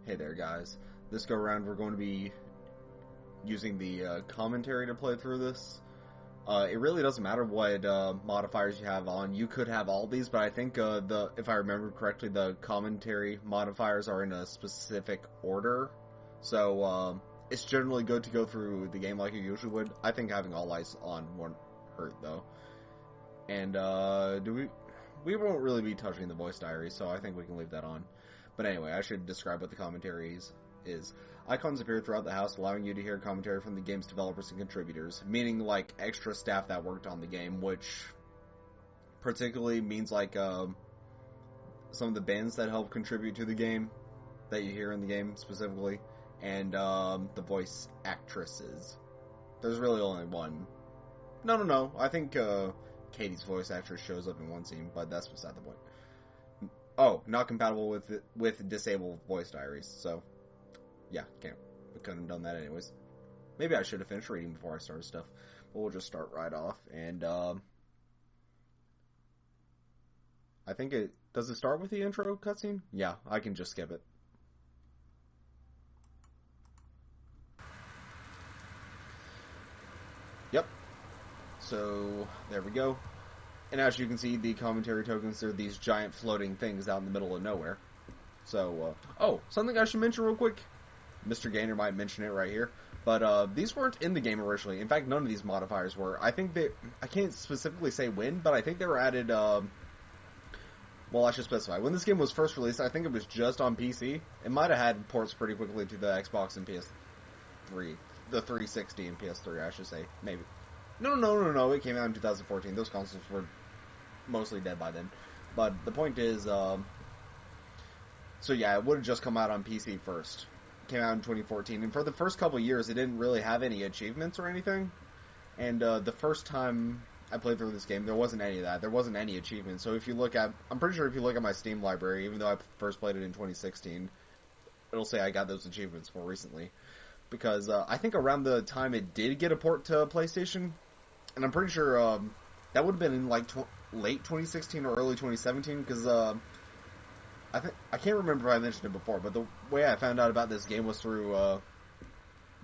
Hey there, guys. This go around, we're going to be using the commentary to play through this. It really doesn't matter what modifiers you have on. You could have all these, but I think if I remember correctly, the commentary modifiers are in a specific order. So it's generally good to go through the game like you usually would. I think having all lights on won't hurt though. And we won't really be touching the voice diary, so I think we can leave that on. But anyway, I should describe what the commentary is. Icons appear throughout the house, allowing you to hear commentary from the game's developers and contributors, meaning like extra staff that worked on the game, which particularly means like some of the bands that help contribute to the game that you hear in the game specifically, and the voice actresses. There's really only one. No. I think Katie's voice actress shows up in one scene, but that's beside the point. Oh, not compatible with disabled voice diaries. So, yeah, we couldn't have done that anyways. Maybe I should have finished reading before I started stuff. But we'll just start right off. And, I think does it start with the intro cutscene? Yeah, I can just skip it. Yep. So, there we go. And as you can see, the commentary tokens are these giant floating things out in the middle of nowhere. So, something I should mention real quick. Mr. Gainer might mention it right here. But these weren't in the game originally. In fact, none of these modifiers were. I can't specifically say when, but I think they were added, well, I should specify. When this game was first released, I think it was just on PC. It might have had ports pretty quickly to the Xbox and PS3. The 360 and PS3, I should say. Maybe. No. It came out in 2014. Those consoles were mostly dead by then. But the point is, so yeah, it would have just come out on PC first. It came out in 2014, and for the first couple years, it didn't really have any achievements or anything. And the first time I played through this game, there wasn't any of that. There wasn't any achievements. So I'm pretty sure if you look at my Steam library, even though I first played it in 2016, it'll say I got those achievements more recently. Because I think around the time it did get a port to PlayStation, and I'm pretty sure that would have been in like late 2016 or early 2017, because I can't remember if I mentioned it before, but the way I found out about this game was through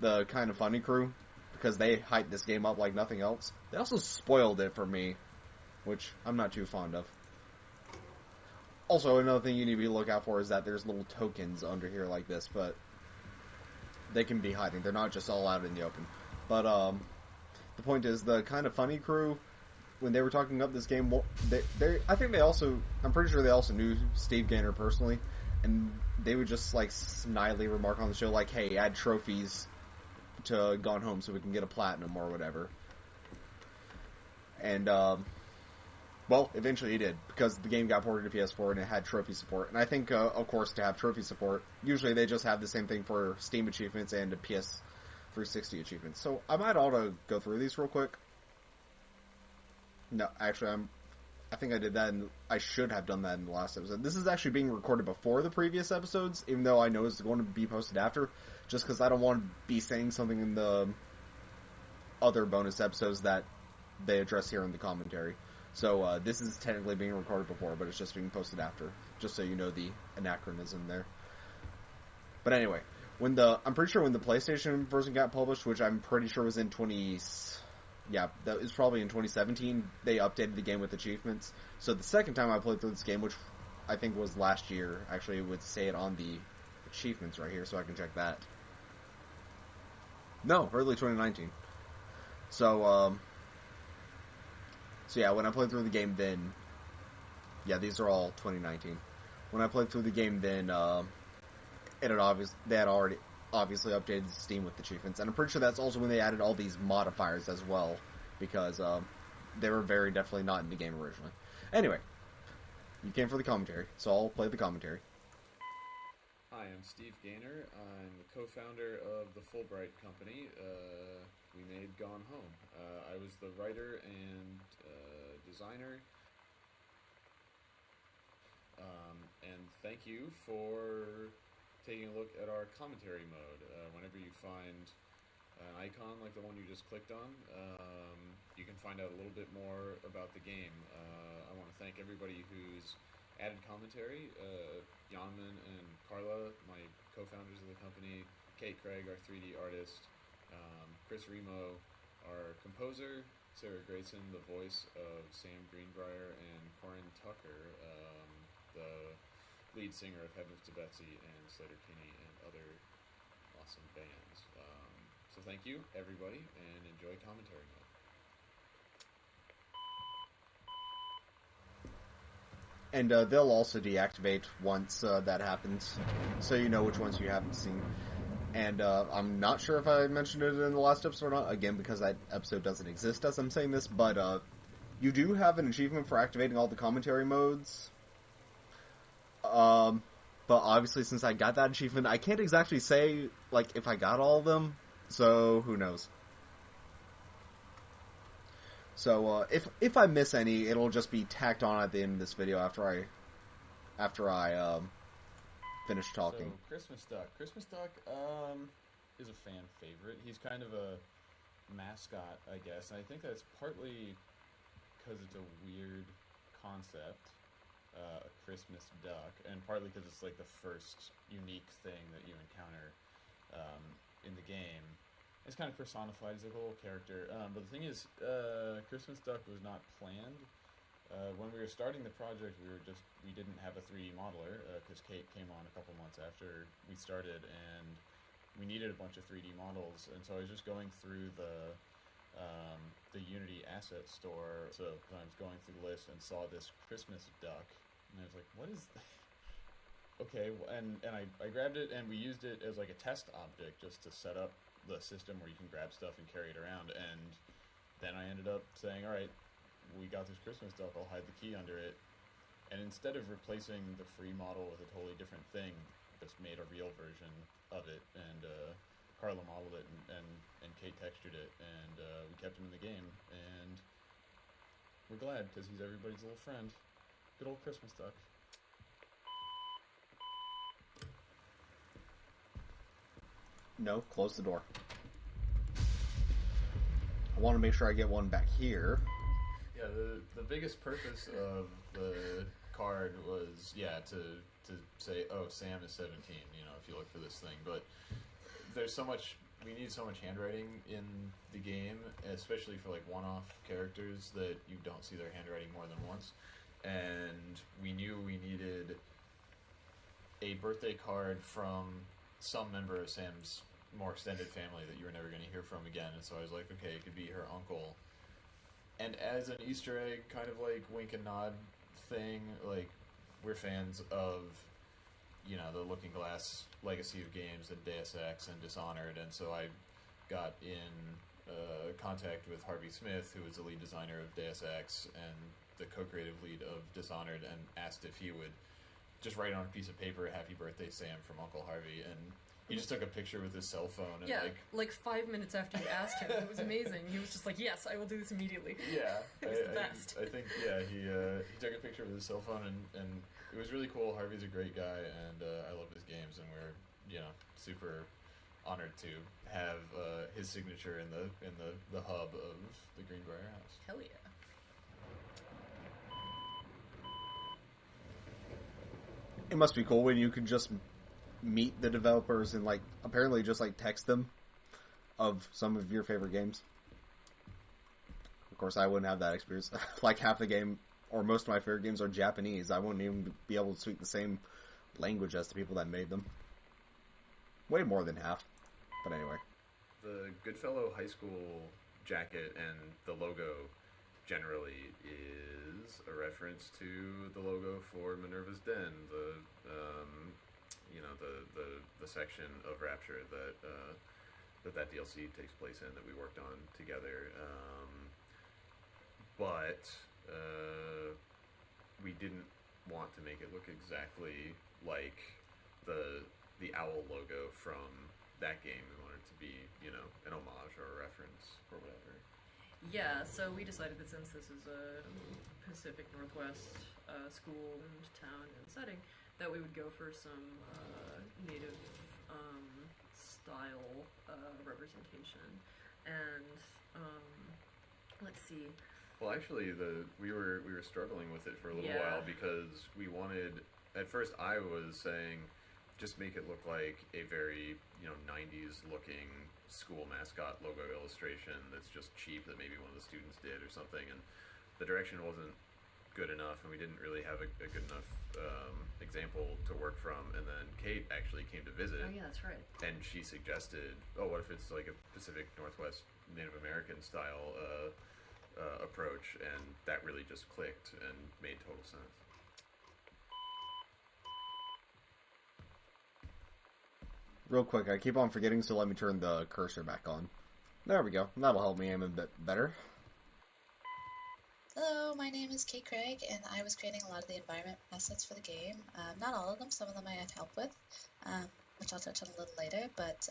the Kind of Funny crew, because they hyped this game up like nothing else. They also spoiled it for me, which I'm not too fond of. Also, another thing you need to be look out for is that there's little tokens under here like this, but they can be hiding. They're not just all out in the open. But the point is, the Kind of Funny crew, when they were talking up this game, I'm pretty sure they also knew Steve Gaynor personally, and they would just like snidely remark on the show like, "Hey, add trophies to Gone Home so we can get a platinum or whatever." And well, eventually it did, because the game got ported to PS4 and it had trophy support. And I think, of course, to have trophy support, usually they just have the same thing for Steam achievements and PS360 achievements. So I might ought to go through these real quick. No, actually, I think I did that, and I should have done that in the last episode. This is actually being recorded before the previous episodes, even though I know it's going to be posted after, just because I don't want to be saying something in the other bonus episodes that they address here in the commentary. So this is technically being recorded before, but it's just being posted after, just so you know the anachronism there. But anyway, I'm pretty sure when the PlayStation version got published, which I'm pretty sure was in that was probably in 2017, they updated the game with achievements. So the second time I played through this game, which I think was last year, actually it would say it on the achievements right here, so I can check that. No, early 2019. So yeah, when I played through the game then, yeah, these are all 2019. When I played through the game then, they had already obviously updated Steam with achievements, and I'm pretty sure that's also when they added all these modifiers as well, because they were very definitely not in the game originally. Anyway, you came for the commentary, so I'll play the commentary. Hi, I'm Steve Gaynor. I'm the co-founder of the Fulbright Company. We made Gone Home. I was the writer and designer. And thank you for taking a look at our commentary mode. Whenever you find an icon like the one you just clicked on, you can find out a little bit more about the game. I want to thank everybody who's added commentary. Yanman and Carla, my co-founders of the company, Kate Craig, our 3D artist, Chris Remo, our composer, Sarah Grayson, the voice of Sam Greenbrier, and Corin Tucker, the lead singer of Heavens to Betsy and Slater Kinney and other awesome bands. So thank you, everybody, and enjoy commentary mode. And they'll also deactivate once that happens, so you know which ones you haven't seen. And I'm not sure if I mentioned it in the last episode or not, again, because that episode doesn't exist as I'm saying this, but you do have an achievement for activating all the commentary modes. But obviously, since I got that achievement, I can't exactly say, like, if I got all of them, so who knows. So, if I miss any, it'll just be tacked on at the end of this video after I finish talking. So, Christmas Duck. Christmas Duck, is a fan favorite. He's kind of a mascot, I guess, and I think that's partly because it's a weird concept, a Christmas duck, and partly because it's, like, the first unique thing that you encounter, in the game. It's kind of personified as like a little character, but the thing is, Christmas Duck was not planned. When we were starting the project, we didn't have a 3D modeler, because Kate came on a couple months after we started, and we needed a bunch of 3D models, and so I was just going through the Unity asset store, so I was going through the list and saw this Christmas duck, and I was like, what is that? Okay, and I grabbed it, and we used it as like a test object just to set up the system where you can grab stuff and carry it around, and then I ended up saying, alright, we got this Christmas duck, I'll hide the key under it, and instead of replacing the free model with a totally different thing, just made a real version of it, and Carla modeled it, and Kate textured it, and we kept him in the game, and we're glad, because he's everybody's little friend. Good old Christmas duck. No, close the door. I want to make sure I get one back here. Yeah, the biggest purpose of the card was, to say, oh, Sam is 17, if you look for this thing. But there's so much, we need so much handwriting in the game, especially for, like, one-off characters that you don't see their handwriting more than once. And we knew we needed a birthday card from some member of Sam's more extended family that you were never going to hear from again, and so I was like, okay, it could be her uncle. And as an Easter egg, kind of like wink and nod thing, like, we're fans of, the Looking Glass legacy of games and Deus Ex and Dishonored, and so I got in contact with Harvey Smith, who is the lead designer of Deus Ex and the co-creative lead of Dishonored, and asked if he would just write on a piece of paper, "Happy Birthday, Sam," from Uncle Harvey, and he just took a picture with his cell phone. And like 5 minutes after you asked him, it was amazing. He was just like, "Yes, I will do this immediately." Yeah, it was the best. I think he took a picture with his cell phone, and it was really cool. Harvey's a great guy, and I love his games, and we're super honored to have his signature in the hub of the Greenbrier house. Hell yeah. It must be cool when you can just meet the developers and, like, apparently just, like, text them of some of your favorite games. Of course, I wouldn't have that experience. Like, half the game, or most of my favorite games are Japanese. I wouldn't even be able to speak the same language as the people that made them. Way more than half. But anyway. The Goodfellow High School jacket and the logo generally is a reference to the logo for Minerva's Den, the section of Rapture that DLC takes place in, that we worked on together. But we didn't want to make it look exactly like the owl logo from that game. We wanted it to be, an homage or a reference or whatever. Yeah, so we decided that since this is a Pacific Northwest school and town and setting, that we would go for some native style representation. And let's see. Well, actually, we were struggling with it for a little while, because we wanted. At first, I was saying, just make it look like a very 90s looking school mascot logo illustration that's just cheap that maybe one of the students did or something, and the direction wasn't good enough, and we didn't really have a good enough example to work from. And then Kate actually came to visit. Oh yeah, that's right. And she suggested, what if it's like a Pacific Northwest Native American style approach, and that really just clicked and made total sense. Real quick, I keep on forgetting, so let me turn the cursor back on. There we go. That'll help me aim a bit better. Hello, my name is Kate Craig, and I was creating a lot of the environment assets for the game. Not all of them, some of them I had help with, which I'll touch on a little later, but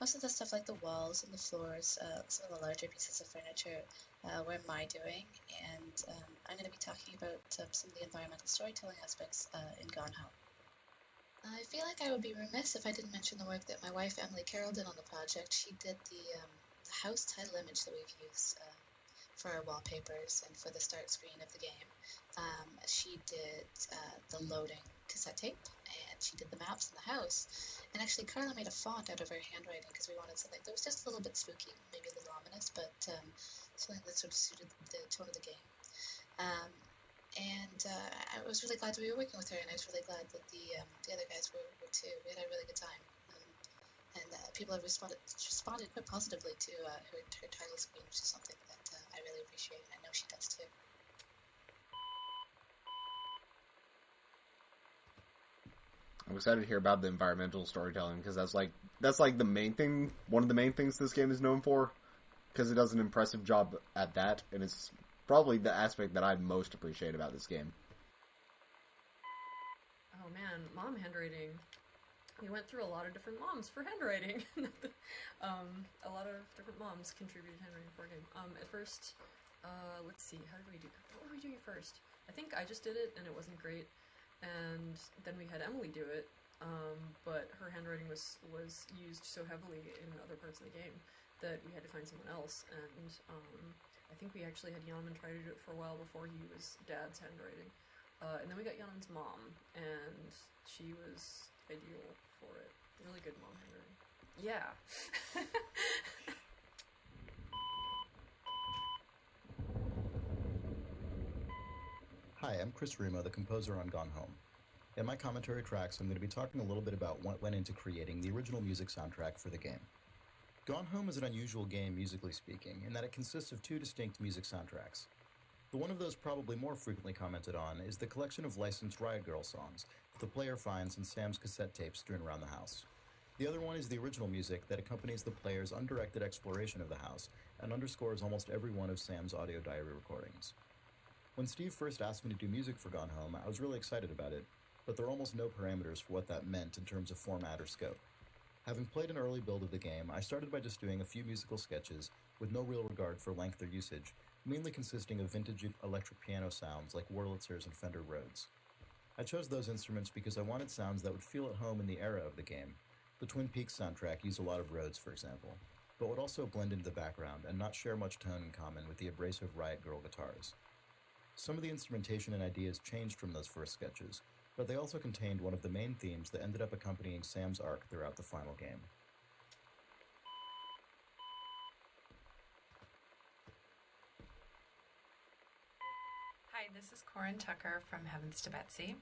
most of the stuff like the walls and the floors, some of the larger pieces of furniture were my doing, and I'm going to be talking about some of the environmental storytelling aspects in Gone Home. I feel like I would be remiss if I didn't mention the work that my wife Emily Carroll did on the project. She did the house title image that we've used for our wallpapers and for the start screen of the game. She did the loading cassette tape, and she did the maps in the house. And actually, Carla made a font out of her handwriting because we wanted something that was just a little bit spooky, maybe a little ominous, but something that sort of suited the tone of the game. And I was really glad to be working with her, and I was really glad that the other guys were too. We had a really good time. And people have responded quite positively to her title screen, which is something that I really appreciate, and I know she does too. I'm excited to hear about the environmental storytelling, because that's like the main thing, one of the main things this game is known for, because it does an impressive job at that, and it's probably the aspect that I most appreciate about this game. Oh man, mom handwriting. We went through a lot of different moms for handwriting. A lot of different moms contributed handwriting for our game. At first, let's see, what were we doing first? I think I just did it, and it wasn't great. And then we had Emily do it, but her handwriting was used so heavily in other parts of the game that we had to find someone else. And I think we actually had Yanman try to do it for a while before he was Dad's handwriting. And then we got Yanman's mom, and she was ideal for it. Really good mom handwriting. Yeah. Hi, I'm Chris Remo, the composer on Gone Home. In my commentary tracks, I'm going to be talking a little bit about what went into creating the original music soundtrack for the game. Gone Home is an unusual game, musically speaking, in that it consists of two distinct music soundtracks. The one of those probably more frequently commented on is the collection of licensed Riot Girl songs that the player finds in Sam's cassette tapes strewn around the house. The other one is the original music that accompanies the player's undirected exploration of the house and underscores almost every one of Sam's audio diary recordings. When Steve first asked me to do music for Gone Home, I was really excited about it, but there are almost no parameters for what that meant in terms of format or scope. Having played an early build of the game, I started by just doing a few musical sketches with no real regard for length or usage, mainly consisting of vintage electric piano sounds like Wurlitzers and Fender Rhodes. I chose those instruments because I wanted sounds that would feel at home in the era of the game. The Twin Peaks soundtrack used a lot of Rhodes, for example, but would also blend into the background and not share much tone in common with the abrasive Riot Girl guitars. Some of the instrumentation and ideas changed from those first sketches, but they also contained one of the main themes that ended up accompanying Sam's arc throughout the final game. Hi, this is Corin Tucker from Heavens to Betsy.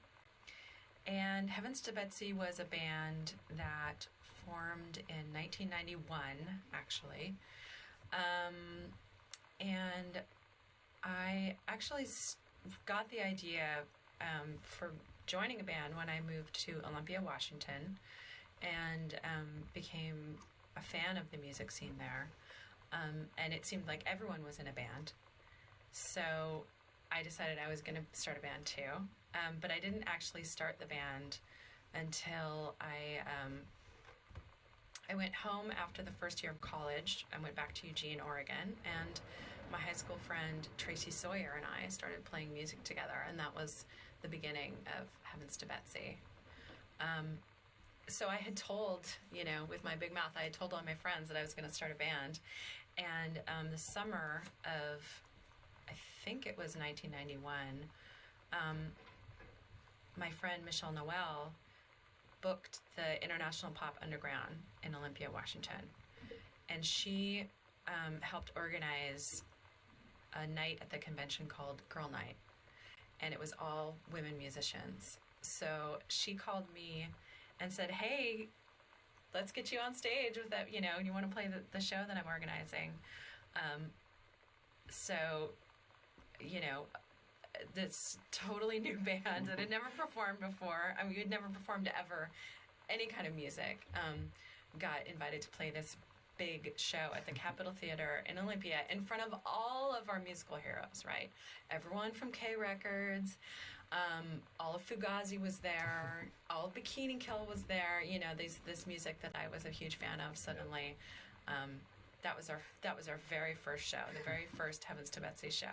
And Heavens to Betsy was a band that formed in 1991, actually. And I actually got the idea for joining a band when I moved to Olympia, Washington, and became a fan of the music scene there. And it seemed like everyone was in a band. So I decided I was going to start a band too. But I didn't actually start the band until I went home after the first year of college. I went back to Eugene, Oregon, and my high school friend Tracy Sawyer and I started playing music together, and that was the beginning of Heavens to Betsy. So I had told, with my big mouth, I had told all my friends that I was going to start a band. And the summer of, I think it was 1991, my friend Michelle Noel booked the International Pop Underground in Olympia, Washington. And she helped organize a night at the convention called Girl Night. And it was all women musicians. So she called me and said, hey, let's get you on stage with that, you want to play the show that I'm organizing. So, this totally new band that had never performed before. I mean, we'd never performed ever any kind of music. Got invited to play this big show at the Capitol Theater in Olympia in front of all of our musical heroes, right? Everyone from K Records, all of Fugazi was there, all of Bikini Kill was there. This music that I was a huge fan of. Suddenly, that was our very first show, the very first Heavens to Betsy show,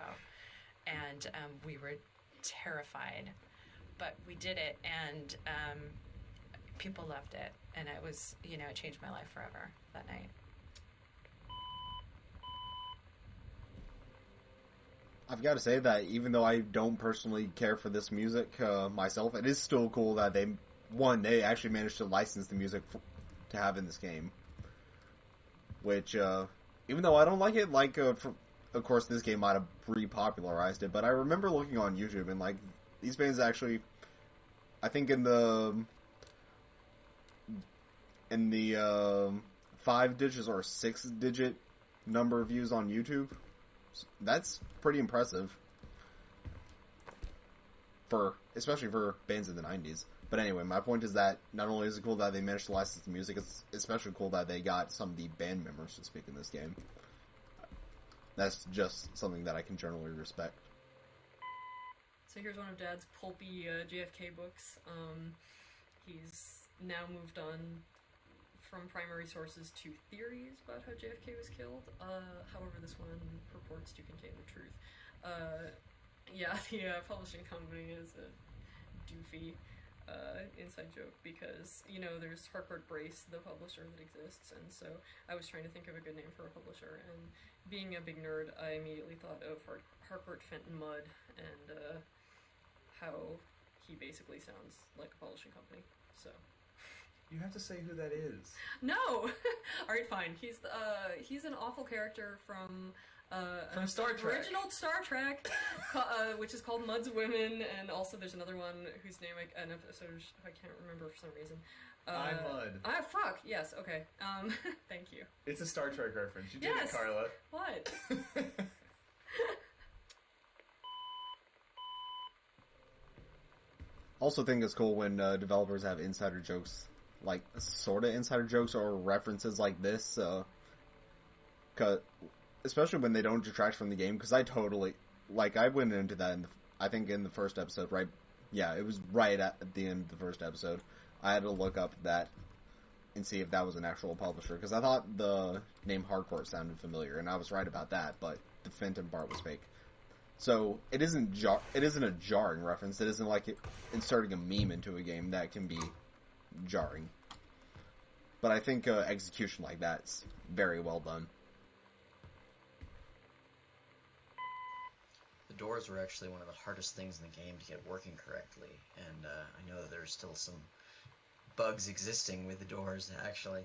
and we were terrified, but we did it, and people loved it, and it was it changed my life forever that night. I've got to say that even though I don't personally care for this music myself, it is still cool that they actually managed to license the music to have in this game. Which, even though I don't like it, of course this game might have repopularized it, but I remember looking on YouTube and these bands actually, I think in the 5-digit or 6-digit number of views on YouTube. That's pretty impressive, especially for bands in the 90s. But anyway, my point is that not only is it cool that they managed to license the music, it's especially cool that they got some of the band members to speak in this game. That's just something that I can generally respect. So here's one of Dad's pulpy JFK books. He's now moved on from primary sources to theories about how JFK was killed. However, this one purports to contain the truth. The publishing company is a doofy inside joke because, there's Harcourt Brace, the publisher that exists, and so I was trying to think of a good name for a publisher, and being a big nerd, I immediately thought of Harcourt Fenton Mudd, and how he basically sounds like a publishing company, so... You have to say who that is. No! Alright, fine. He's an awful character from Star Trek. Original Star Trek, which is called Mudd's Women, and also there's another one whose name I can't remember for some reason. I'm Mudd. Fuck, yes, okay. Thank you. It's a Star Trek reference. You did Yes. it, Carla. What? Also think it's cool when developers have insider jokes, sort of insider jokes or references like this, especially when they don't detract from the game, because I totally, I went into that I think in the first episode, right? Yeah, it was right at the end of the first episode. I had to look up that and see if that was an actual publisher, because I thought the name Hardcore sounded familiar, and I was right about that, but the Fenton part was fake. So it isn't a jarring reference. It isn't like inserting a meme into a game that can be jarring. But I think execution like that's very well done. The doors were actually one of the hardest things in the game to get working correctly, and I know that there's still some bugs existing with the doors, actually.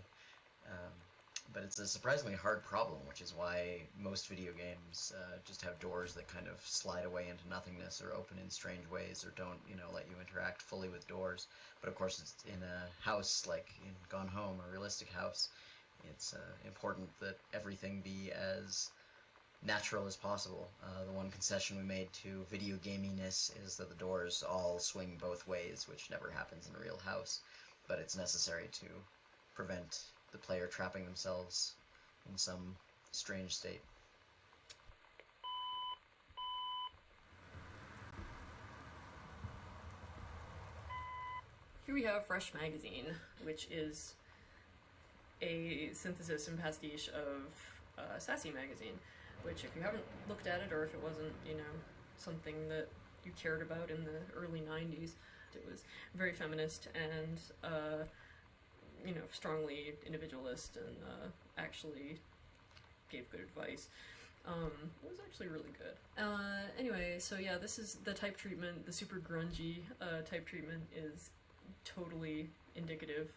But it's a surprisingly hard problem, which is why most video games just have doors that kind of slide away into nothingness or open in strange ways or don't, let you interact fully with doors. But of course, it's in a house like in Gone Home, a realistic house, it's important that everything be as natural as possible. The one concession we made to video gaminess is that the doors all swing both ways, which never happens in a real house, but it's necessary to prevent the player trapping themselves in some strange state. Here we have Fresh Magazine, which is a synthesis and pastiche of Sassy Magazine, which if you haven't looked at it, or if it wasn't, something that you cared about in the early 90s, it was very feminist and strongly individualist, and actually gave good advice. It was actually really good. Anyway, so yeah, this is the type treatment, the super grungy type treatment is totally indicative.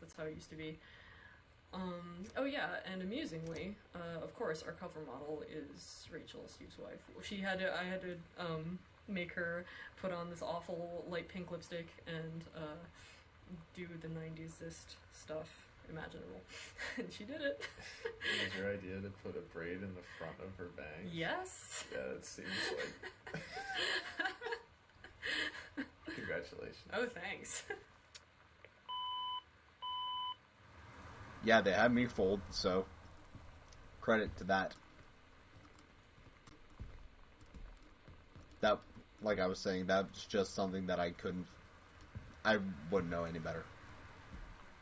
That's how it used to be. Oh yeah, and amusingly, of course, our cover model is Rachel, Steve's wife. I had to make her put on this awful light pink lipstick and do the 90s-ist stuff imaginable. And she did it. It was your idea to put a braid in the front of her bangs? Yes. Yeah, it seems like... Congratulations. Oh, thanks. Yeah, they had me fooled, so credit to that. That, like I was saying, that's just something that I wouldn't know any better.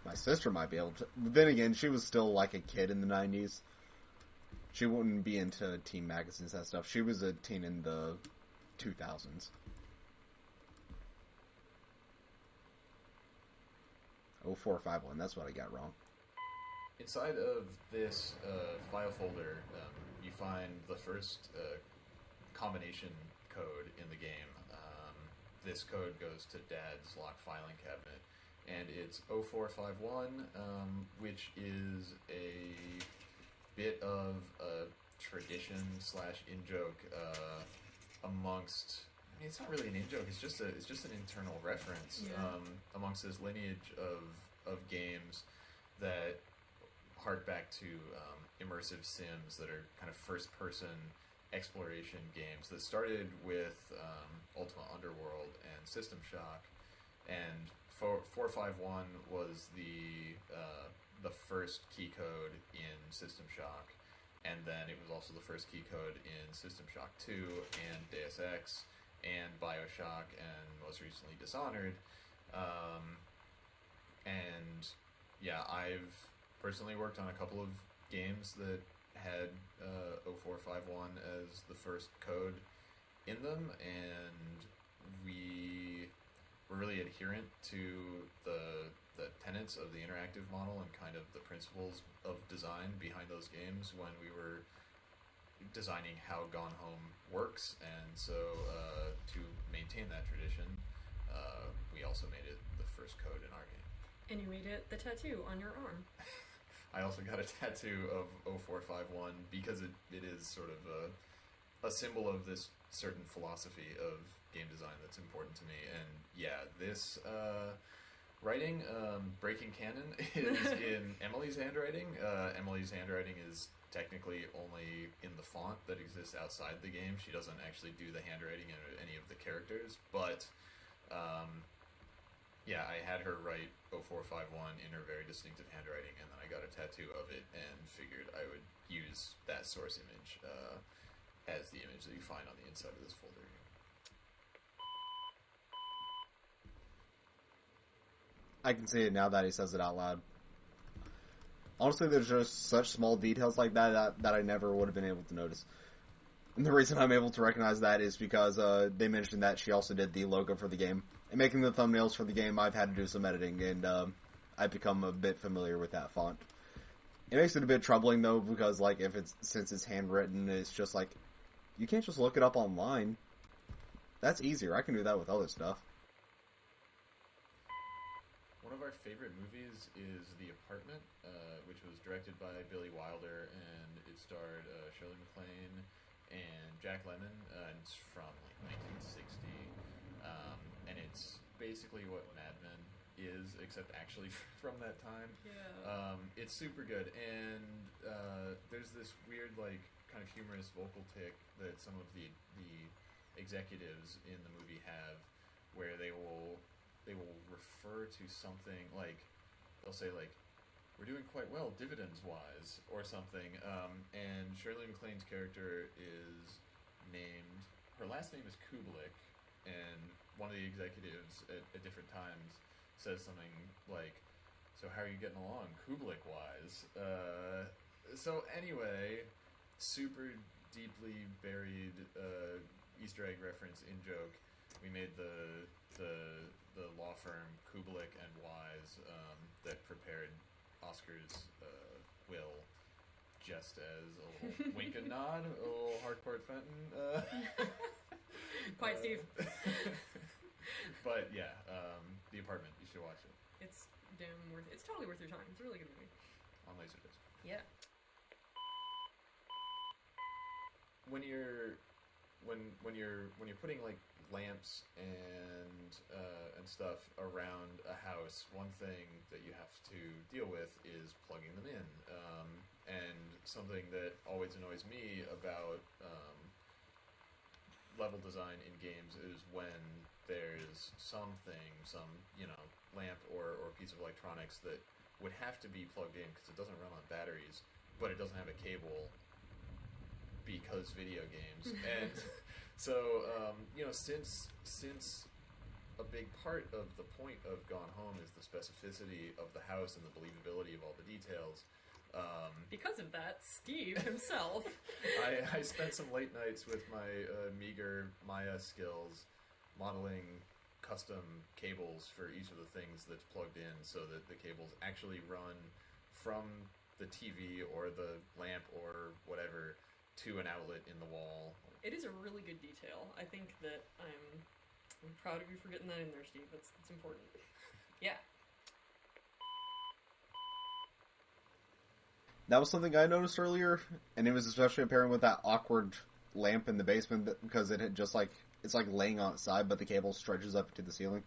My sister might be able to. But then again, she was still like a kid in the 90s. She wouldn't be into teen magazines and stuff. She was a teen in the 2000s. Oh, 451, that's what I got wrong. Inside of this file folder, you find the first combination code in the game. This code goes to Dad's lock filing cabinet, and it's 0451, which is a bit of a tradition / in-joke amongst... I mean, it's not really an in-joke, it's just an internal reference amongst this lineage of games that hark back to immersive sims that are kind of first-person exploration games that started with Ultima Underworld and System Shock, and 451 was the first key code in System Shock, and then it was also the first key code in System Shock 2 and Deus Ex and Bioshock and most recently Dishonored. And yeah, I've personally worked on a couple of games that had 0451 as the first code in them, and we were really adherent to the tenets of the interactive model and kind of the principles of design behind those games when we were designing how Gone Home works, and so to maintain that tradition, we also made it the first code in our game. And you made it the tattoo on your arm. I also got a tattoo of 0451 because it is sort of a symbol of this certain philosophy of game design that's important to me. And yeah, this writing, breaking canon, is in Emily's handwriting. Emily's handwriting is technically only in the font that exists outside the game. She doesn't actually do the handwriting in any of the characters, but yeah, I had her write 0451 in her very distinctive handwriting, and then I got a tattoo of it and figured I would use that source image as the image that you find on the inside of this folder. I can see it now that he says it out loud. Honestly, there's just such small details like that I never would have been able to notice. And the reason I'm able to recognize that is because they mentioned that she also did the logo for the game. And making the thumbnails for the game, I've had to do some editing, and I've become a bit familiar with that font. It makes it a bit troubling, though, because like since it's handwritten, it's just like, you can't just look it up online. That's easier. I can do that with other stuff. One of our favorite movies is The Apartment, which was directed by Billy Wilder, and it starred Shirley MacLaine and Jack Lemmon, and it's from like 1960, and it's basically what Mad Men is, except actually from that time. Yeah. It's super good, and there's this weird, like, kind of humorous vocal tick that some of the executives in the movie have, where they will refer to something like, they'll say like, we're doing quite well dividends-wise, or something, and Shirley MacLaine's character is named, her last name is Kubelik, and one of the executives at different times says something like, so how are you getting along Kubelik-wise? So anyway, super deeply buried Easter egg reference in joke. We made the law firm Kubelik and Wise that prepared Oscar's will, just as a little wink and nod, a little Harcourt Fenton. Quite Steve. But yeah, The Apartment, you should watch it. It's damn worth it. It's totally worth your time. It's a really good movie. On Laserdisc. Yeah. When you're putting like lamps and stuff around a house, one thing that you have to deal with is plugging them in. And something that always annoys me about level design in games is when there's some lamp or piece of electronics that would have to be plugged in because it doesn't run on batteries, but it doesn't have a cable because video games. And so, since a big part of the point of Gone Home is the specificity of the house and the believability of all the details, because of that, Steve himself. I spent some late nights with my meager Maya skills modeling custom cables for each of the things that's plugged in so that the cables actually run from the TV or the lamp or whatever to an outlet in the wall. It is a really good detail. I think that I'm proud of you for getting that in there, Steve. That's important. Yeah. That was something I noticed earlier, and it was especially apparent with that awkward lamp in the basement because it's like laying on its side, but the cable stretches up to the ceiling.